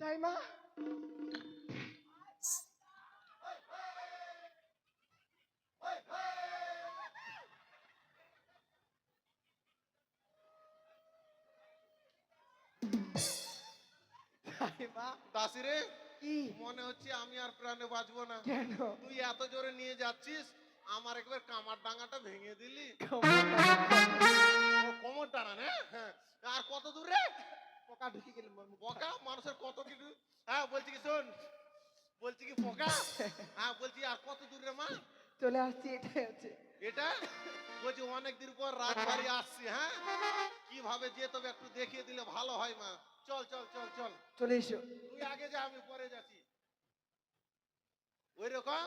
দাইমা দাসি রে, কি মনে হচ্ছে আমি আর প্রাণে বাঁচবো না। কেন তুই এত জোরে নিয়ে যাচ্ছিস, আমার একবার কামার ডাঙ্গাটা ভেঙে দিলি। ও কোমর টানা না? হ্যাঁ। আর কত দূরে? পোকা ঢুকে গেল পোকা মানুষের কত কিছু। হ্যাঁ বলছি কি শোন, বলছি কি পোকা, হ্যাঁ বলছি আর কত দূরে মা? চলে আসছি, এটাই আছে এটা বলছি অনেক দিন পর রাজবাড়ি আসছি। হ্যাঁ কিভাবে যে তবে একটু দেখিয়ে দিলে ভালো হয় মা। চল চল চল চল, চলে এসো। তুই আগে যা, আমি পরে যাচ্ছি। ওই রকম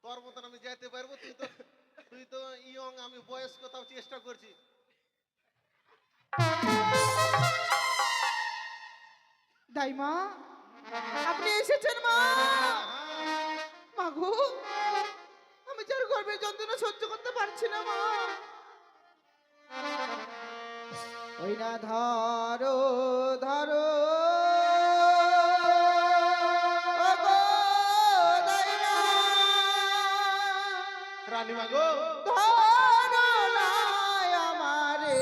তোর মতন আমি যাইতে পারবো? তুই তো ইয়ং, আমি বয়স্ক, তাও চেষ্টা করছি। দাইমা আপনি এসেছেন মা? হ্যাঁ, মাগো আমি যার গর্ভের যন্ত্রণা সহ্য করতে পারছি না মা। ওই না ধরো ধরো ও গো দাইমা, রানীমা গো, ধরো না আমারে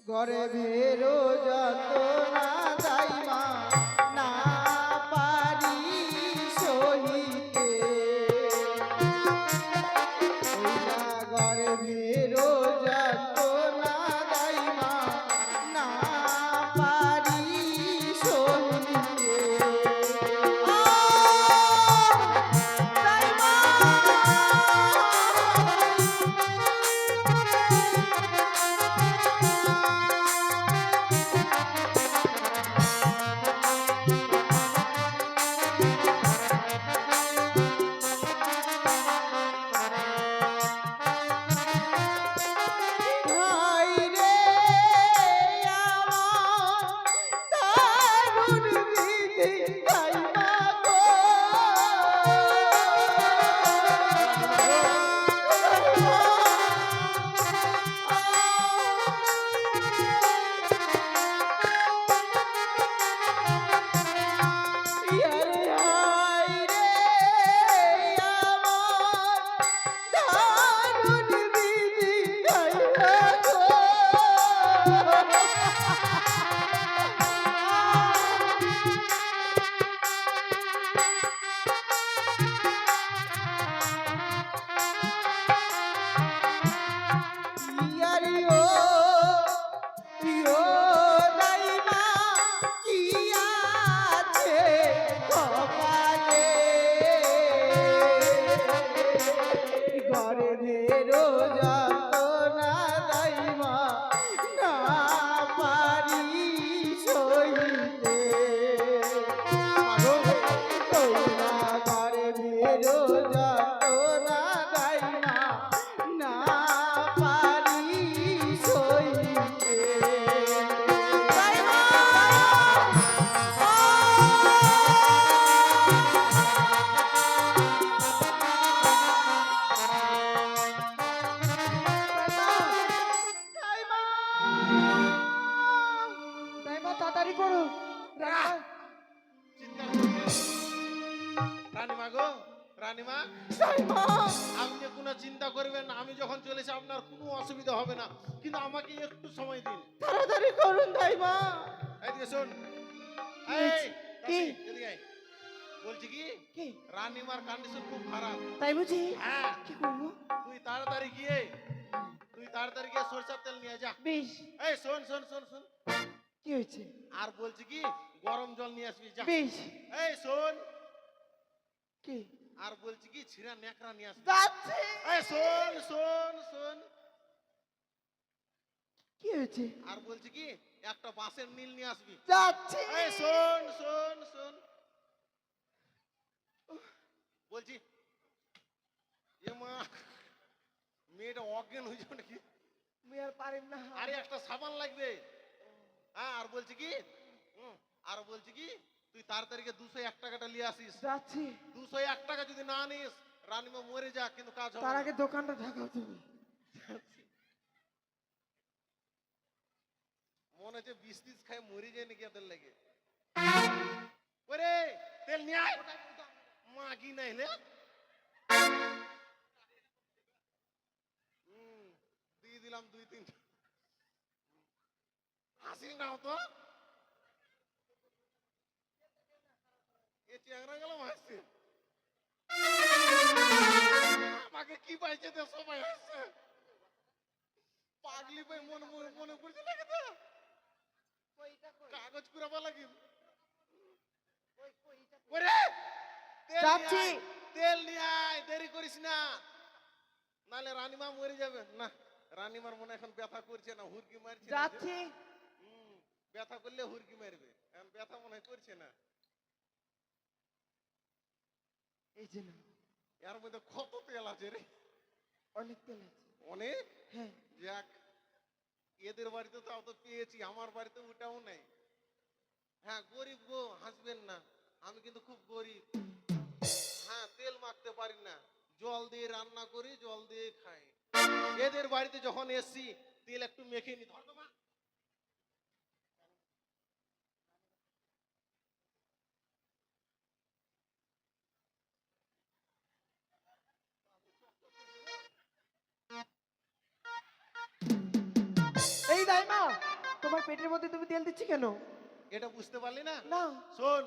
ঘরে ভেরো যত না দাইমা না পারি সহিতে, ওই না ঘরে ভেরো যত না দাইমা না পারি সহিতে। দাইমা ভাই রে আমার দারুণ বিধি দাইমা গো, ইয়ারে হায় রে আমার দারুণ বিধি দাইমা গো। ইয়ারে ও দাইমা কি আছে কপালে, ঘরে ভেরো যন্ত্রণা দাইমা না পারি সইতে, তোরা ঘরে ভেরো যন্ত্রণা দাইমা না পারি সইতে। দাইমা দাইমা দাইমা তাড়াতাড়ি করো। চিন্তা করছিস? রানীমা গো, রানীমা, দাইমা আপনি কোনো চিন্তা করবেন না, আমি যখন চলেছি আপনার কোনো অসুবিধা হবে না, কিন্তু আমাকে একটু সময় দিন। তাড়াতাড়ি করুন দাইমা। এইদিকে শোন, কি এই হয়েছে? কি? দাসি, এদিকে আয়। বলছি কি, কি রানীমার কন্ডিশন খুব খারাপ। তাই বুঝি? হ্যাঁ কি করবো? তুই তাড়াতাড়ি গিয়ে সরষের তেল নিয়ে যা। বেশ। এই শোন শোন শোন শোন, কি হয়েছে? আর বলছি কি গরম জল নিয়ে আসবি যা। বেশ। এই শোন, কি? আর বলছি কি ছিঁড়া নেকড়া নিয়ে আসবি। যাচ্ছে। এই শোন শোন শোন, কি হয়েছে? আর বলছি কি একটা বাঁশের নীল নিয়ে আসবি। যাচ্ছে। এই শোন শোন শোন, বলছি এ মা, মেয়েটা অজ্ঞান হয়ে যাবে নাকি? আমি আর পারিম না। আরে একটা সাবান লাগবে। হ্যাঁ আর বলছি কি আর বলছি কি তুই তাড়াতাড়ি 201 টাকাটা নিয়ে আসিস। যাচ্ছি। 201 টাকা যদি না নিস রানীমা মরে যা, কিন্তু কাজ হবে তার না। আগে দোকানটা ঢাকাও তুমি। মনে হচ্ছে বিষ টিস খাই মরি যায় নাকি এদের লেগে। ওরে তেল নিয়ে আয়, মাগি নাইলে দিয়ে দিলাম 2-3। হাসি নাও তো, এ চ্যাংরা গেল হাসছে। আমাকে কি পাইছে তো সবাই হাসছে। পাগলি ভাই মনে মনে মনে করছে নাকি তো কাগজ কুড়াবা লাগি। ওরে তেল নিয়ে যাচ্ছি। আয়, তেল নিয়ে আয়, দেরি করিস না, নালে রানীমা মরে যাবে। না, রানীমার মনে এখন ব্যথা করছে না, হুরকি মারছে না। যাচ্ছি। ব্যথা করলে হুরকি মারবে, এখন ব্যথা মনে হয় করছে না। এই যে না, এর মধ্যে কত তেল আছে রে, অনেক তেল আছে। অনেক। হ্যাঁ, যাক, এদের বাড়িতে তাও তো পেয়েছি, আমার বাড়িতে ওটাও নাই। হ্যাঁ গরিব গো, হাসবেন না, আমি কিন্তু খুব গরিব। হ্যাঁ তেল মাখতে পারি না, জল দিয়ে রান্না করি, জল দিয়ে খাই। এদের বাড়িতে যখন এসছি তেল একটু মেখে নি। ধর তো মা। এই দাইমা, তোমার পেটের মধ্যে তুমি তেল দিচ্ছ কেন? এটা বুঝতে পারলি না? না। শোন,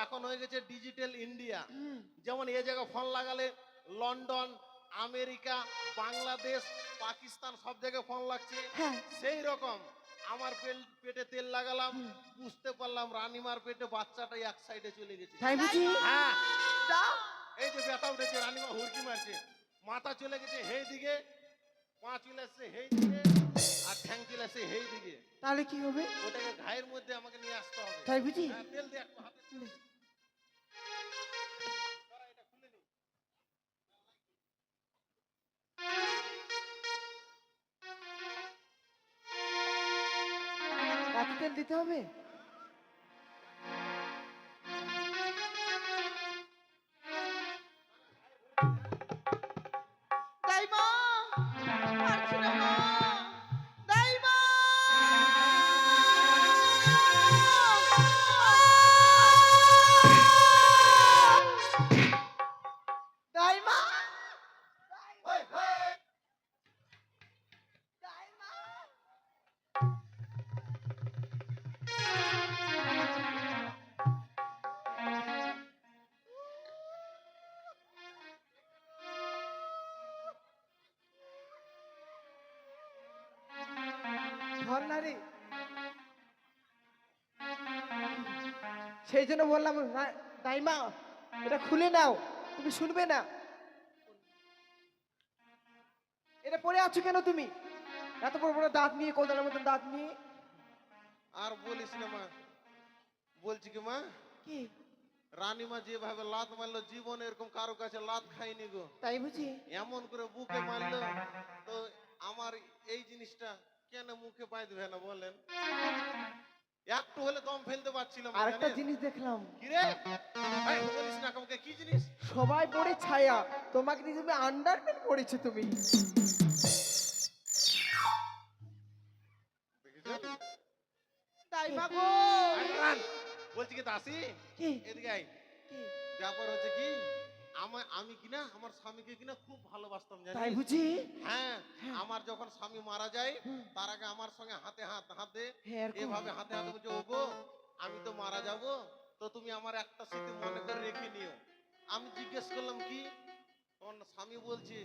এখন হয়ে গেছে ডিজিটাল ইন্ডিয়া। যেমন এ জায়গায় ফোন লাগালে লন্ডন, আমেরিকা, বাংলাদেশ, পাকিস্তান সব জায়গায় ফোন লাগছে। হ্যাঁ। সেই রকম আমার পেটে তেল লাগালাম, বুঝতে পারলাম রানীমার পেটে বাচ্চাটা এক সাইডে চলে গেছে। তাই বুঝি? হ্যাঁ, যাও। এই যে ব্যথা উঠেছে, রানীমা হুরকি মারছে, মাথা চলে গেছে হেই দিকে, পা চলে আসছে হেই দিকে, আর ঠ্যাং চলে আসছে হেই দিকে। তাহলে কি হবে? ওটাকে ঘায়ের মধ্যে আমাকে নিয়ে আসতে হবে। তাই বুঝি? হ্যাঁ, তেল দে একটু হাতে। দাঁড়া, এটা খুলে নি। এত তেল দিতে হবে? দাইমা, পারছি না গো। দাইমা! দাইমা! ওই, ওই। দাইমা! ধর না রে। সেই জন্য বললাম দাইমা, এটা খুলে নাও, তুমি শুনবে না। এটা পরে আছো কেন তুমি? এত বড় বড় দাঁত নিয়ে, কলদার মতন দাঁত নিয়ে। আর বলিস না মা, বলছি কি মা, কি? রানীমা যেভাবে লাত মারলো, জীবনে এরকম কারো কাছে লাত খাইনি গো। তাই বুঝি? এমন করে বুকে মারলো, তো আমার এই জিনিসটা কেন মুখে বাঁধবে না বলেন? একটু হলে দম ফেলতে পারছিলাম না, আরেকটা জানিস? জিনিস দেখলাম। কি রে? এই, বলিস না কাউকে, কি জিনিস? সবাই পরে ছায়া, তোমাকে দিয়ে তুমি আন্ডারপ্যান্ট পরেছো তুমি। দেখেছো? দাইমা গো। আয় দাঁড়ান। বলছি কি দাসি, কি? এদিকে আয়। কি? ব্যাপার হচ্ছে কি, আমি কিনা আমার স্বামীকে কিনা খুব ভালোবাসতাম, তাই জানিস? বুঝি? হ্যাঁ, আমার যখন স্বামী মারা যায়, তার আগে আমার সঙ্গে হাতে হাত দে, হ্যাঁ, এরকম এভাবে হয়। হাতে হাতে বলছে, ওগো আমি তো মারা যাব, তো তুমি আমার একটা স্মৃতি মনে করে রেখে নিও। আমি জিজ্ঞেস করলাম কি, তখন স্বামী বলছে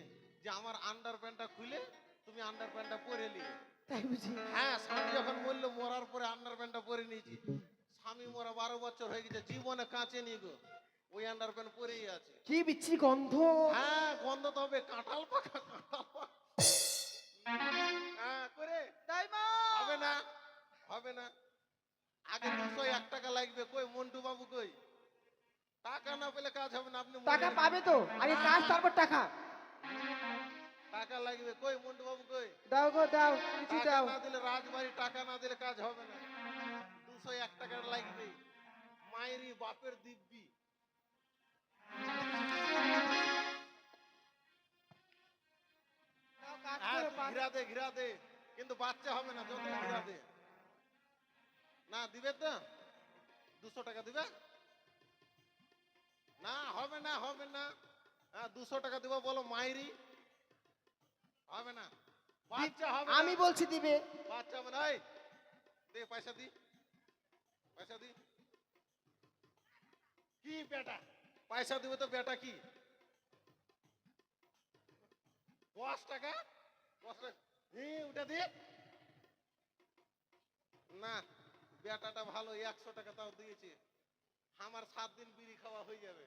যে আমার আন্ডার প্যান্টটা খুলে তুমি আন্ডার প্যান্টটা পরে নিও। তাই বুঝি? হ্যাঁ, স্বামী যখন বললো, মরার পরে আন্ডার প্যান্টটা পরে নিয়েছি। স্বামী মরা 12 বছর হয়ে গেছে, জীবনে কাঁচে নি গো, ওই আন্ডার প্যান্ট পরেই আছে। কি বিচ্ছিরি গন্ধ। হ্যাঁ, গন্ধ তো হবে, কাঁঠাল পাকা, কাঁঠাল পাকা। হ্যাঁ করে দাইমা! হবে না, হবে না। আগে 201 টাকা লাগবে, কই মন্টু বাবু কই? টাকা না পেলে কাজ হবে না, আপনি টাকা মনে- পাবে তো, আগে কাজ তারপর টাকা। টাকা লাগবে, কই মন্টু বাবু কই? দাও গো দাও, কিছু টাকা দাও। না দিলে রাজবাড়ি, টাকা না দিলে কাজ হবে না। 201 টাকা লাগবে, মায়েরই বাপের দিব্যি। দাও, কাজ হ্যাঁ করো, তুই ঘিরা দে, ঘিরা দে, কিন্তু বাচ্চা হবে না, যত ঘিরা দে। হ্যাঁ দিবে তো, 200 টাকা দিবে? না হবে না, হবে না। হ্যাঁ 200 টাকা দিব, বলো মাইরি। হবে না, বাচ্চা হবে না। আমি বলছি দিবে। বাচ্চা হবে না। এই, দে পয়সা দি, পয়সা দি। কি বেটা, পয়সা দিবে তো বেটা কি? 10 টাকা, 10 টাকা ওটা দি। না, বেটাটা ভালো, 100 টাকা তাও দিয়েছে। আমার 7 দিন বিড়ি খাওয়া হয়ে যাবে।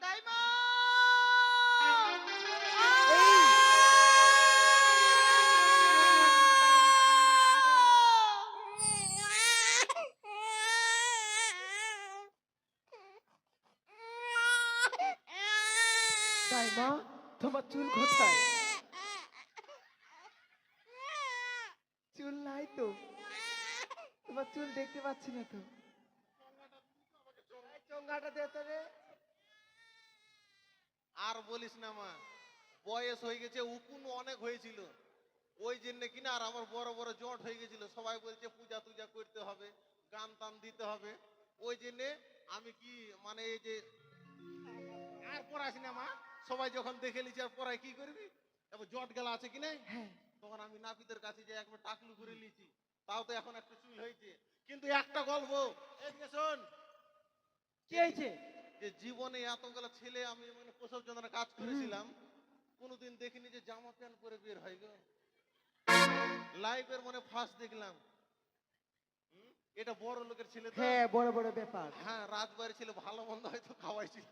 দাইমা! এই দাইমা, তোমার চুল কোথায়? চুল নাই তো, তোমার চুল দেখতে পাচ্ছি না তো। এই চোঙাটা দে তো রে। আর বলিস না মা, বয়স হয়ে গেছে, উকুন অনেক হয়েছিল, ওই জন্য কিনা আর আমার বড় বড় জট হয়ে গেছিল। সবাই বলছে পূজা টুজা করতে হবে, গান টান দিতে হবে। ওই জন্য আমি কি মানে এই যে আর পড়াছি না মা, সবাই যখন দেখে লিছি আর পড়াই কি করবি, এবার জট গেলা আছে কি নাই, হ্যাঁ, তখন আমি নাপিতের কাছে যে একবার টাকলু করে লিছি, তাও তো এখন একটা চুল হয়েছে। কিন্তু একটা গল্প, এদিকে শোন, কি হয়েছে? যে জীবনে এতগুলো ছেলে আমি মানে প্রসব যন্ত্রণা কাজ করেছিলাম, কোনোদিন দেখিনি যে জামা প্যান্ট পরে বের হয় গো। লাইফের মানে ফার্স্ট দেখলাম। এটা বড় লোকের ছেলে তো। হ্যাঁ, বড় বড় ব্যাপার। হ্যাঁ রাজবাড়ির ছেলে, ভালো মন্দ হয়তো খাওয়াইছিল,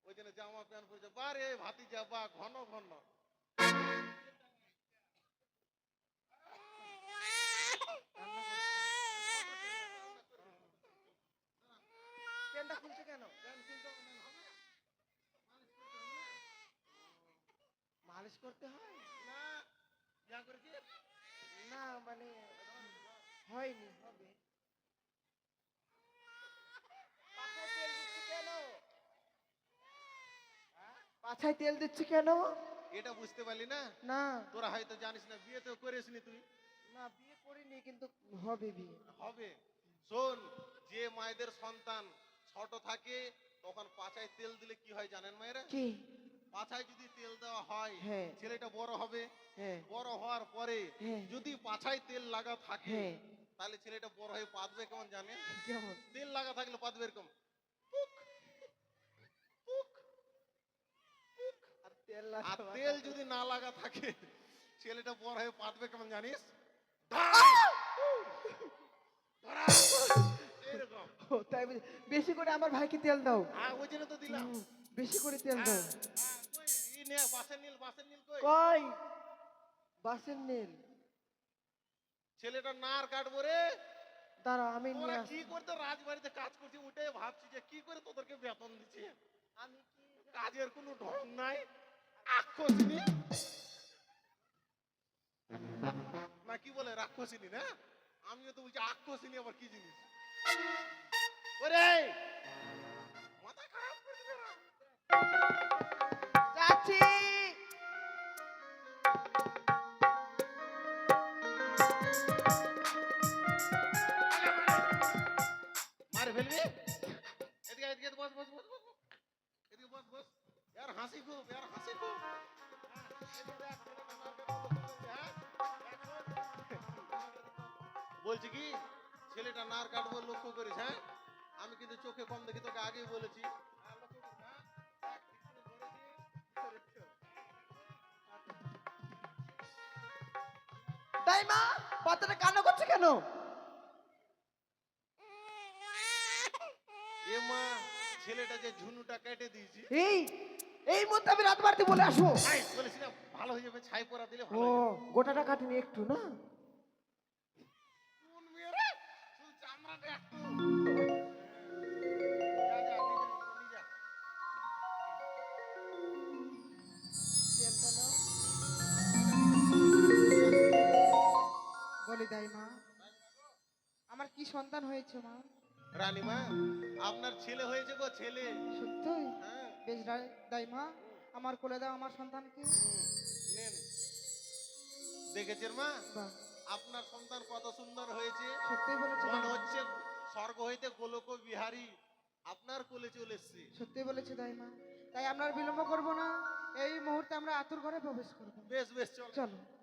ওই জন্য জামা প্যান্ট পরেছে। বারে ভাতিজা বা ঘন ঘন। প্যান্টটা খুলছে কেন? মালিশ করতে হয় না ইয়া করে কি? না, মানে হয়নি, হবে। পাছায় তেল দিচ্ছি কেন? পাছায় তেল দিচ্ছি কেন? এটা বুঝতে পারলি না? না তোরা হয়তো জানিস না, বিয়ে তো করিসনি তুই। না, বিয়ে করিনি কিন্তু হবে বিয়ে। হবে। শোন, যে মায়েদের সন্তান ছোট থাকে তখন পাছায় তেল দিলে কি হয় জানেন মায়েরা? কি? পাছায় যদি তেল দেওয়া হয়, হ্যাঁ। ছেলেটা বড় হবে। হ্যাঁ বড় হওয়ার পরে হ্যাঁ যদি পাছায় তেল লাগা থাকে, হ্যাঁ। তাহলে ছেলেটা বড় হয়ে পাতবে কেমন জানেন? কেমন? তেল লাগা থাকলে পাতবে এরকম। আর তেল আর লাগা তেল যদি না লাগা থাকে, ছেলেটা বড় হয়ে পাতবে কেমন জানিস? ধরা! এরকম। ও, তাই বুঝি? বেশি করে আমার ভাইকে তেল দাও। হ্যাঁ ওই জন্য তো দিলাম। বেশি করে তেল হ্যাঁ, দাও। হ্যাঁ, কই, ই নে, বাসের নীল, বাসের নীল কই? কই? বাসের নীল। ছেলেটা নার কাটবো রে। দাঁড়া, আমি তোরা নিয়ে কি আসছি। করতে রাজবাড়িতে কাজ করছি, ওটাই ভাবছি যে কি করে তোদেরকে বেতন দিচ্ছি। আমি কি কাজের কোনো ঢং নাই। রাক্ষসিনী না কি বলে, রাক্ষসিনী না? আমিও তো বলছি আক্ষসিনী আবার কি জিনিস। ওরে মাথা খারাপ করে দিবে না। যাচ্ছি। মার ফেলবি। এদিকে এদিকে বস বস বস বস বস। এদিকে বস বস। यार হাসি খুব, यार হাসি খুব। হ্যাঁ, এদিকে দেখ, ছেলেটা মার কাটবো লক্ষ্য করবি, হ্যাঁ? বলছি কি, ছেলেটা নার কাটবো লক্ষ্য করিস, হ্যাঁ? আমি কিন্তু চোখে কম দেখি, তোকে আগেই বলেছি। হ্যাঁ, লক্ষ্য করিস, হ্যাঁ? দেখ, ঠিক করে ধরেছি। তাই মা, বাচ্চাটা কান্না করছে কেন? এ মা, ছেলেটা যে ঝুনুটা কেটে দিয়েছি। এই এই মুহূর্তে আমি রাত বাড়িতে বলে আসবো। আই, বলেছি না ভালো হয়ে যাবে, ছাই পরা দিলে ও, ভালো হয়ে যাবে। গোটাটা কাটিনি একটু না? কোন মেয়ে রে? শুধু চামড়াটা একটু। যা যা, নিয়ে যা, নিয়ে যা। তেলটা নাও। বলি তাই মা, আমার কি সন্তান হয়েছে মা? রানীমা, আপনার ছেলে হয়েছে গো, ছেলে। সত্যই? হ্যাঁ, বেশ দাইমা, আমার কোলে দাও আমার সন্তানকে। নেন। দেখেছেন মা, বাহ, আপনার সন্তান কত সুন্দর হয়েছে। সত্যি বলেছে মনে দাইমা। হচ্ছে স্বর্গ হইতে গোলক বিহারী আপনার কোলে চলে এসছে। সত্যি বলেছে দাইমা। তাই আমরা আর বিলম্ব করব না, এই মুহূর্তে আমরা আতুর ঘরে প্রবেশ করব। বেশ বেশ চল। চলো।